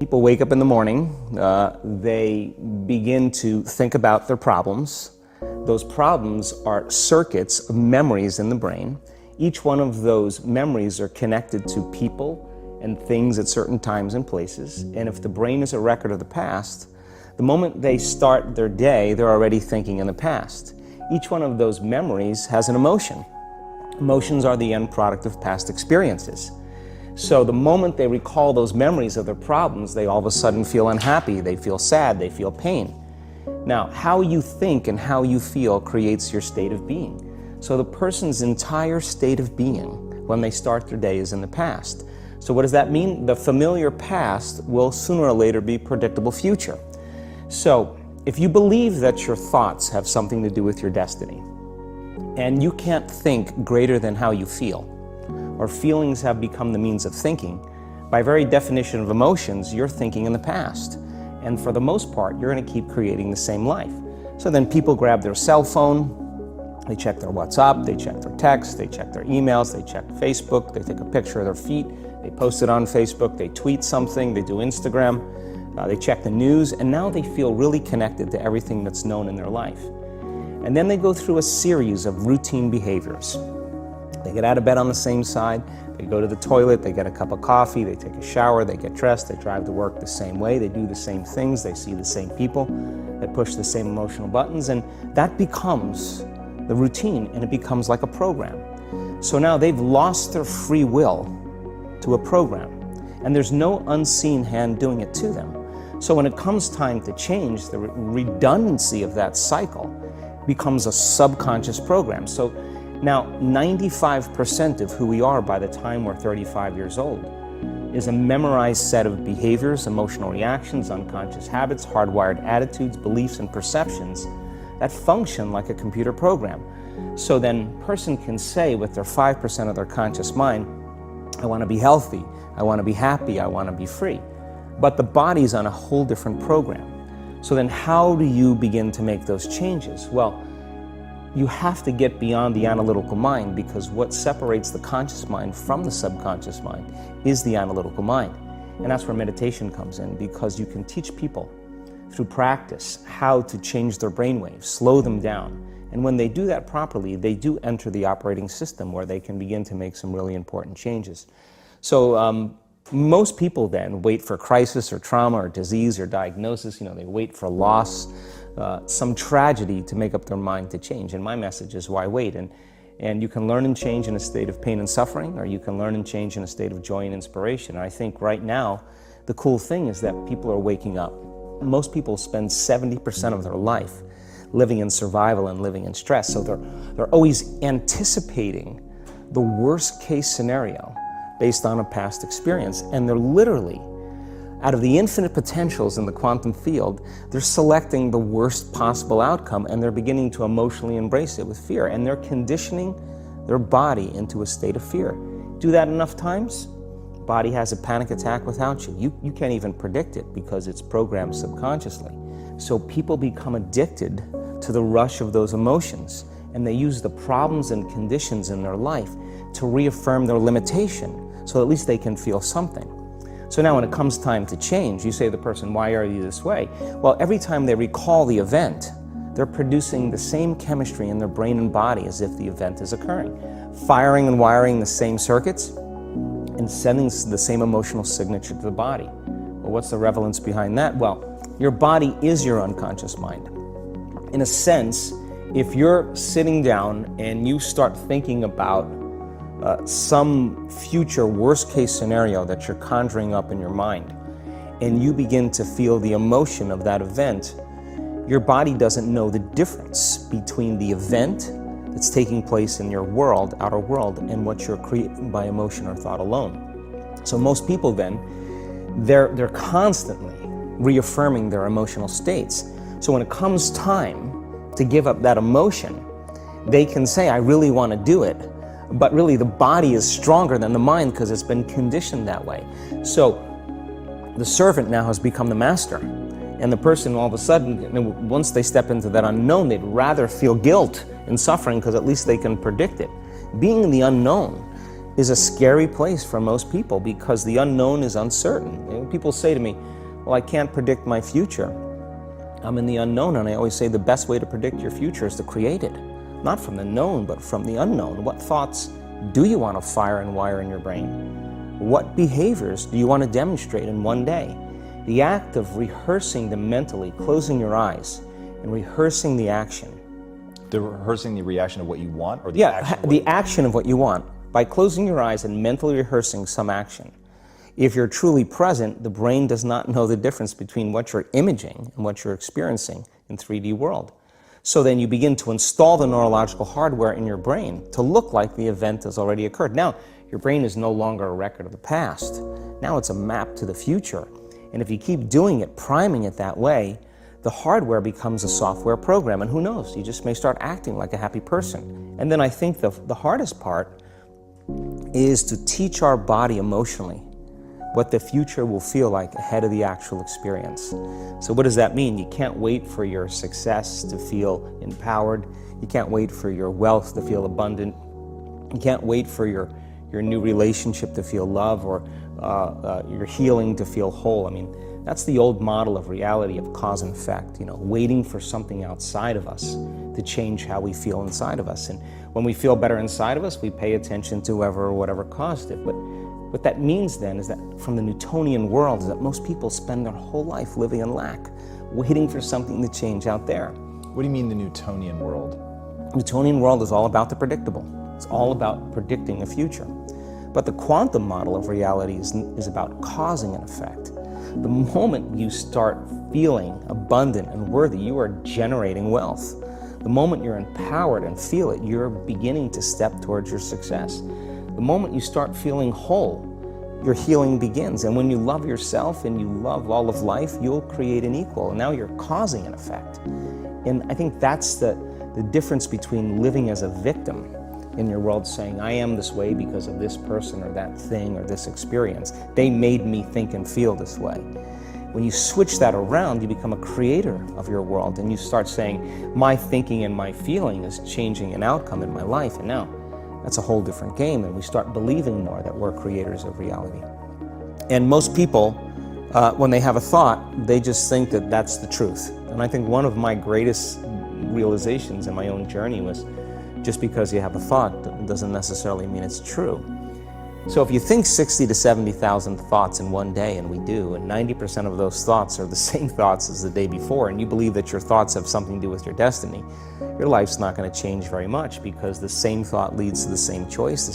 People wake up in the morning, they begin to think about their problems. Those problems are circuits of memories in the brain. Each one of those memories are connected to people and things at certain times and places. And if the brain is a record of the past, the moment they start their day, they're already thinking in the past. Each one of those memories has an emotion. Emotions are the end product of past experiences. So the moment they recall those memories of their problems, they all of a sudden feel unhappy, they feel sad, they feel pain. Now, how you think and how you feel creates your state of being. So the person's entire state of being when they start their day is in the past. So what does that mean? The familiar past will sooner or later be predictable future. So if you believe that your thoughts have something to do with your destiny, and you can't think greater than how you feel, or feelings have become the means of thinking, by very definition of emotions, you're thinking in the past. And for the most part, you're going to keep creating the same life. So then people grab their cell phone, they check their WhatsApp, they check their text, they check their emails, they check Facebook, they take a picture of their feet, they post it on Facebook, they tweet something, they do Instagram, they check the news, and now they feel really connected to everything that's known in their life. And then they go through a series of routine behaviors. They get out of bed on the same side, they go to the toilet, they get a cup of coffee, they take a shower, they get dressed, they drive to work the same way, they do the same things, they see the same people, they push the same emotional buttons, and that becomes the routine, and it becomes like a program. So now they've lost their free will to a program, and there's no unseen hand doing it to them. So when it comes time to change, the redundancy of that cycle becomes a subconscious program. So now 95% of who we are by the time we're 35 years old is a memorized set of behaviors, emotional reactions, unconscious habits, hardwired attitudes, beliefs, and perceptions that function like a computer program. So then a person can say with their 5% of their conscious mind, I want to be healthy, I want to be happy, I want to be free. But the body's on a whole different program. So then how do you begin to make those changes? Well, you have to get beyond the analytical mind, because what separates the conscious mind from the subconscious mind is the analytical mind. And that's where meditation comes in, because you can teach people through practice how to change their brainwaves, slow them down. And when they do that properly, they do enter the operating system where they can begin to make some really important changes. So most people then wait for crisis or trauma or disease or diagnosis. They wait for loss, some tragedy to make up their mind to change. And my message is, why wait? And you can learn and change in a state of pain and suffering, or you can learn and change in a state of joy and inspiration. And I think right now, the cool thing is that people are waking up. Most people spend 70% of their life living in survival and living in stress. So they're always anticipating the worst case scenario based on a past experience. And they're literally, out of the infinite potentials in the quantum field, they're selecting the worst possible outcome, and they're beginning to emotionally embrace it with fear. And they're conditioning their body into a state of fear. Do that enough times, body has a panic attack without you. You can't even predict it because it's programmed subconsciously. So people become addicted to the rush of those emotions, and they use the problems and conditions in their life to reaffirm their limitation, so at least they can feel something. So now when it comes time to change, you say to the person, why are you this way? Well, every time they recall the event, they're producing the same chemistry in their brain and body as if the event is occurring, firing and wiring the same circuits and sending the same emotional signature to the body. Well, what's the relevance behind that? Well, your body is your unconscious mind. In a sense, if you're sitting down and you start thinking about some future worst-case scenario that you're conjuring up in your mind, and you begin to feel the emotion of that event, your body doesn't know the difference between the event that's taking place in your world, outer world, and what you're creating by emotion or thought alone. So most people then, they're constantly reaffirming their emotional states. So when it comes time to give up that emotion, they can say, I really want to do it, but really the body is stronger than the mind because it's been conditioned that way. So the servant now has become the master, and the person all of a sudden, once they step into that unknown, they'd rather feel guilt and suffering because at least they can predict it. Being in the unknown is a scary place for most people because the unknown is uncertain. You know, people say to me, well, I can't predict my future. I'm in the unknown, and I always say the best way to predict your future is to create it. Not from the known, but from the unknown. What thoughts do you want to fire and wire in your brain? What behaviors do you want to demonstrate in one day? The act of rehearsing them mentally, closing your eyes, and rehearsing the action. Rehearsing the reaction of what you want, or the Yeah, action? the action of what you want. By closing your eyes and mentally rehearsing some action. If you're truly present, the brain does not know the difference between what you're imaging and what you're experiencing in 3D world. So then you begin to install the neurological hardware in your brain to look like the event has already occurred. Now, your brain is no longer a record of the past. Now it's a map to the future. And if you keep doing it, priming it that way, the hardware becomes a software program. And who knows, you just may start acting like a happy person. And then I think the hardest part is to teach our body emotionally what the future will feel like ahead of the actual experience. So what does that mean? You can't wait for your success to feel empowered. You can't wait for your wealth to feel abundant. You can't wait for your new relationship to feel love, or your healing to feel whole. I mean, that's the old model of reality, of cause and effect, you know, waiting for something outside of us to change how we feel inside of us. And when we feel better inside of us, we pay attention to whoever or whatever caused it. But what that means then is that from the Newtonian world is that most people spend their whole life living in lack, waiting for something to change out there. What do you mean the Newtonian world? The Newtonian world is all about the predictable. It's all about predicting the future. But the quantum model of reality is about causing an effect. The moment you start feeling abundant and worthy, you are generating wealth. The moment you're empowered and feel it, you're beginning to step towards your success. The moment you start feeling whole, your healing begins. And when you love yourself and you love all of life, you'll create an equal. And now you're causing an effect. And I think that's the difference between living as a victim in your world, saying, I am this way because of this person or that thing or this experience. They made me think and feel this way. When you switch that around, you become a creator of your world, and you start saying, my thinking and my feeling is changing an outcome in my life. And now that's a whole different game, and we start believing more that we're creators of reality. And most people, when they have a thought, they just think that that's the truth. And I think one of my greatest realizations in my own journey was, just because you have a thought doesn't necessarily mean it's true. So if you think 60 to 70,000 thoughts in one day, and we do, and 90% of those thoughts are the same thoughts as the day before, and you believe that your thoughts have something to do with your destiny, your life's not going to change very much, because the same thought leads to the same choice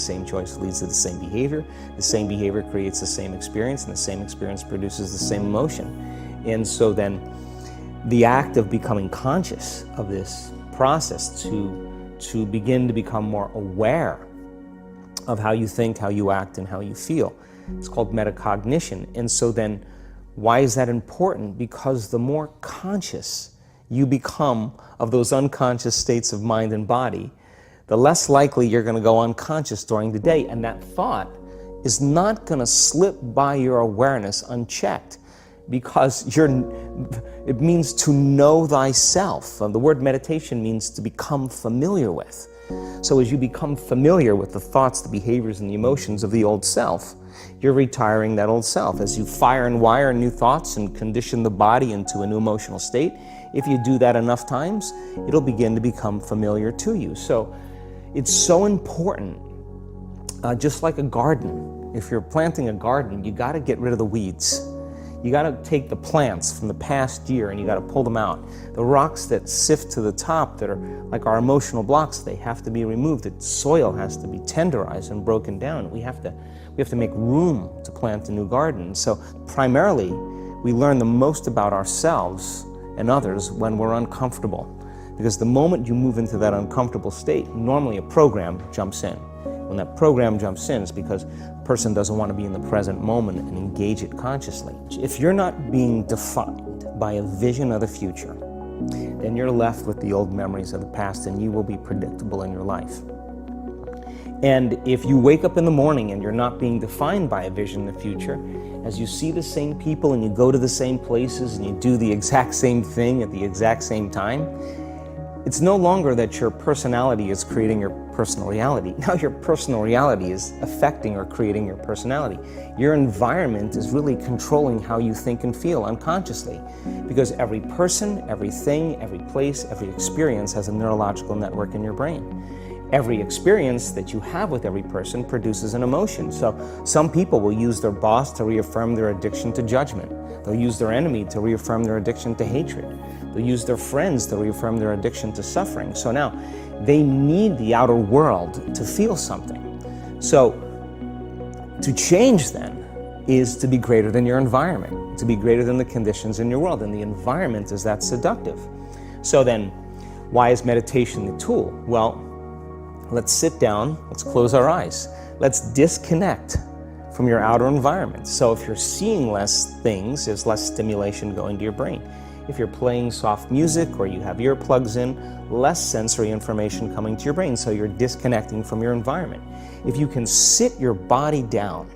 leads to the same behavior creates the same experience, and the same experience produces the same emotion. And so then the act of becoming conscious of this process to begin to become more aware of how you think, how you act, and how you feel. It's called metacognition. And so then, why is that important? Because the more conscious you become of those unconscious states of mind and body, the less likely you're going to go unconscious during the day. And that thought is not going to slip by your awareness unchecked, because it means to know thyself. The word meditation means to become familiar with. So as you become familiar with the thoughts, the behaviors, and the emotions of the old self, you're retiring that old self. As you fire and wire new thoughts and condition the body into a new emotional state, if you do that enough times, it'll begin to become familiar to you. So it's so important, just like a garden. If you're planting a garden, you got to get rid of the weeds. You got to take the plants from the past year and you got to pull them out. The rocks that sift to the top that are like our emotional blocks, they have to be removed. The soil has to be tenderized and broken down. We have to make room to plant a new garden. So primarily, we learn the most about ourselves and others when we're uncomfortable. Because the moment you move into that uncomfortable state, normally a program jumps in. When that program jumps in, it's because the person doesn't want to be in the present moment and engage it consciously. If you're not being defined by a vision of the future, then you're left with the old memories of the past, and you will be predictable in your life. And if you wake up in the morning and you're not being defined by a vision of the future, as you see the same people and you go to the same places and you do the exact same thing at the exact same time, It's no longer that your personality is creating your personal reality. Now your personal reality is affecting or creating your personality. Your environment is really controlling how you think and feel unconsciously, because every person, everything, every place, every experience has a neurological network in your brain. Every experience that you have with every person produces an emotion. So some people will use their boss to reaffirm their addiction to judgment. They'll use their enemy to reaffirm their addiction to hatred. They'll use their friends to reaffirm their addiction to suffering. So now they need the outer world to feel something. So to change then is to be greater than your environment, to be greater than the conditions in your world. And the environment is that seductive. So then why is meditation the tool? Well, let's sit down, let's close our eyes. Let's disconnect from your outer environment. So if you're seeing less things, there's less stimulation going to your brain. If you're playing soft music or you have earplugs in, less sensory information coming to your brain, so you're disconnecting from your environment. If you can sit your body down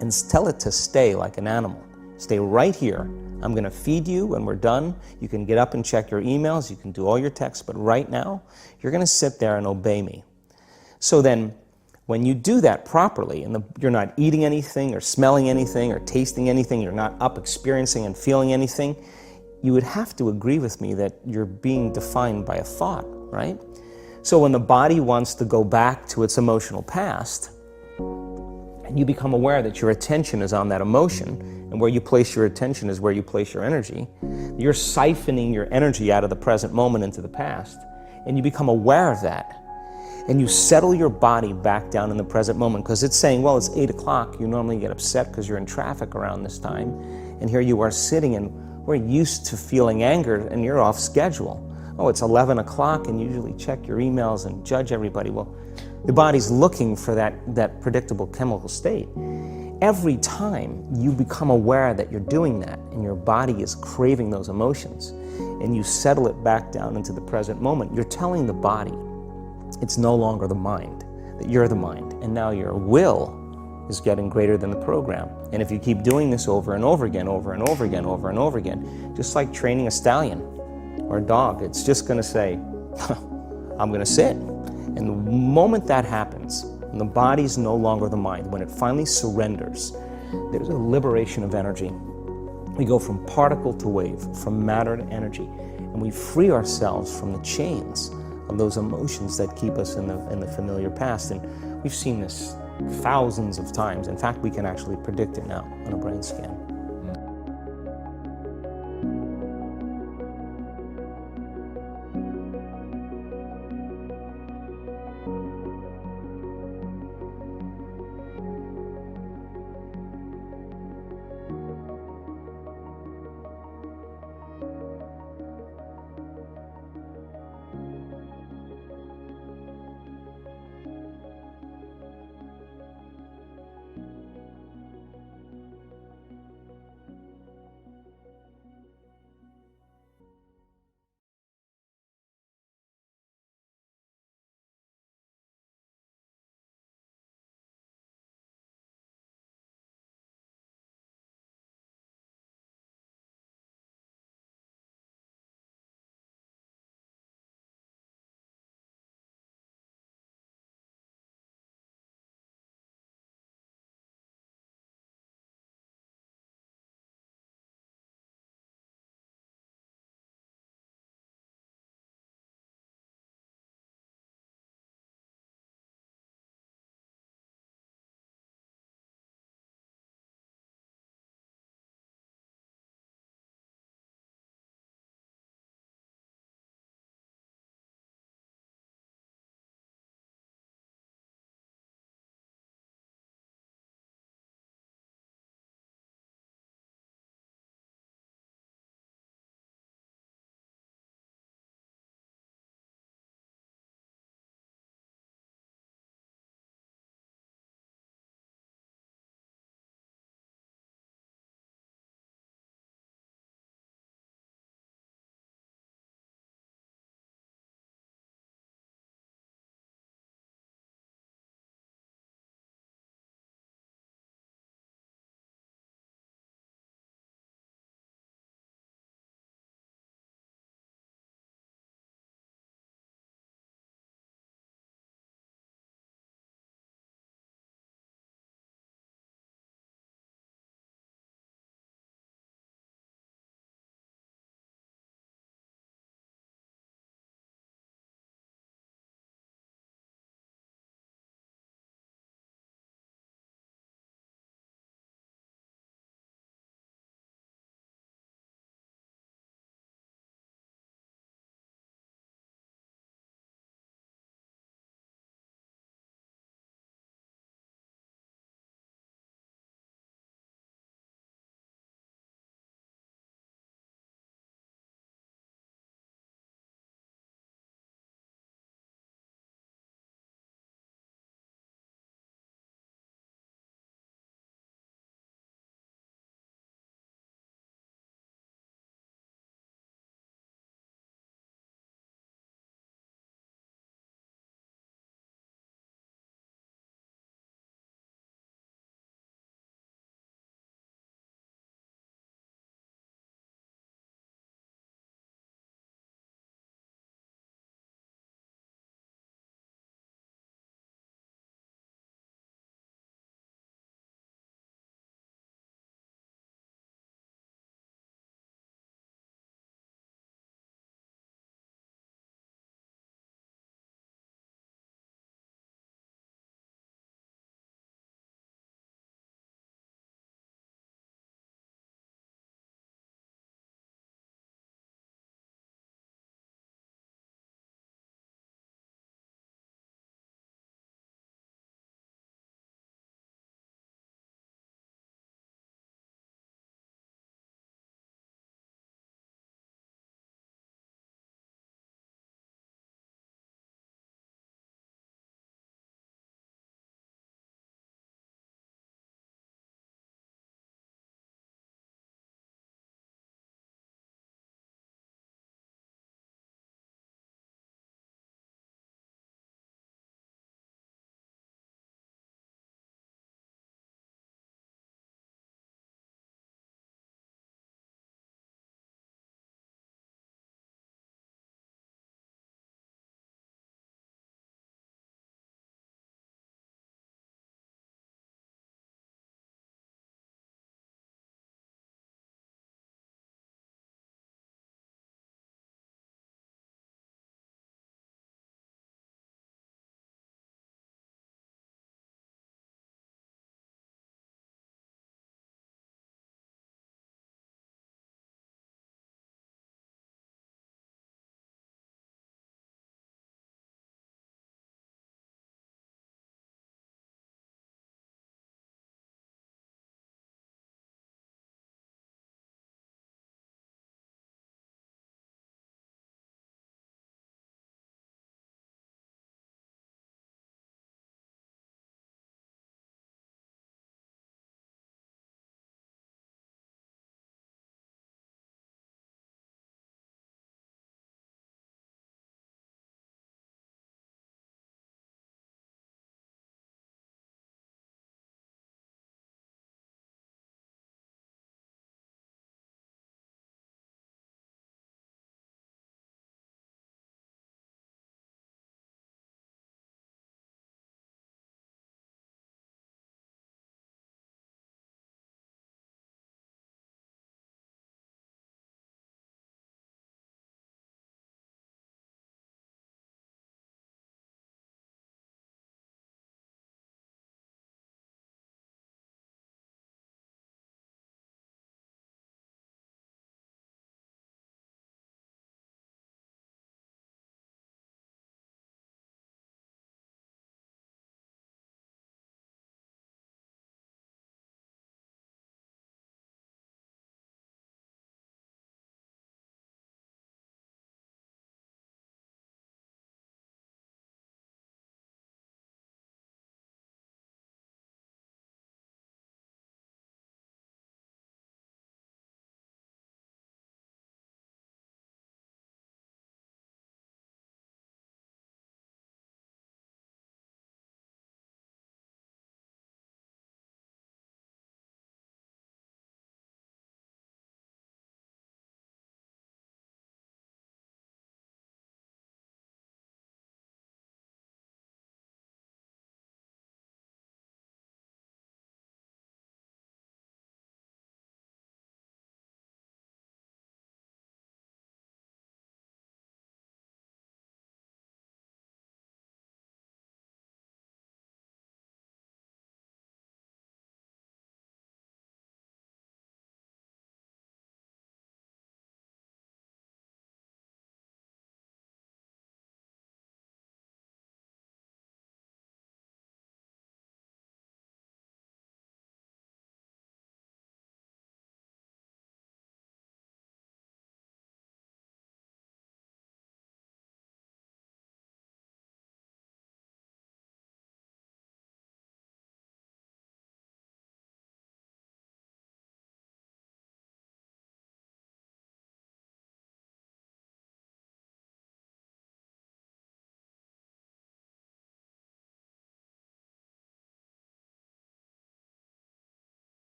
and tell it to stay like an animal, stay right here. I'm going to feed you when we're done. You can get up and check your emails, you can do all your texts, but right now, you're going to sit there and obey me. So then, when you do that properly, and you're not eating anything or smelling anything or tasting anything, you're not up experiencing and feeling anything, you would have to agree with me that you're being defined by a thought, right? So when the body wants to go back to its emotional past, and you become aware that your attention is on that emotion, and where you place your attention is where you place your energy, you're siphoning your energy out of the present moment into the past, and you become aware of that. And you settle your body back down in the present moment, because it's saying, well, it's 8 o'clock. You normally get upset because you're in traffic around this time. And here you are sitting, and we're used to feeling anger, and you're off schedule. Oh, it's 11 o'clock, and you usually check your emails and judge everybody. Well, the body's looking for that predictable chemical state. Every time you become aware that you're doing that, and your body is craving those emotions, and you settle it back down into the present moment, you're telling the body, it's no longer the mind, that you're the mind, and now your will is getting greater than the program. And if you keep doing this over and over again, over and over again, over and over again, just like training a stallion or a dog, it's just going to say, I'm going to sit. And the moment that happens, when the body's no longer the mind, when it finally surrenders, there's a liberation of energy. We go from particle to wave, from matter to energy, and we free ourselves from the chains of those emotions that keep us in the familiar past. And we've seen this thousands of times. In fact, we can actually predict it now on a brain scan.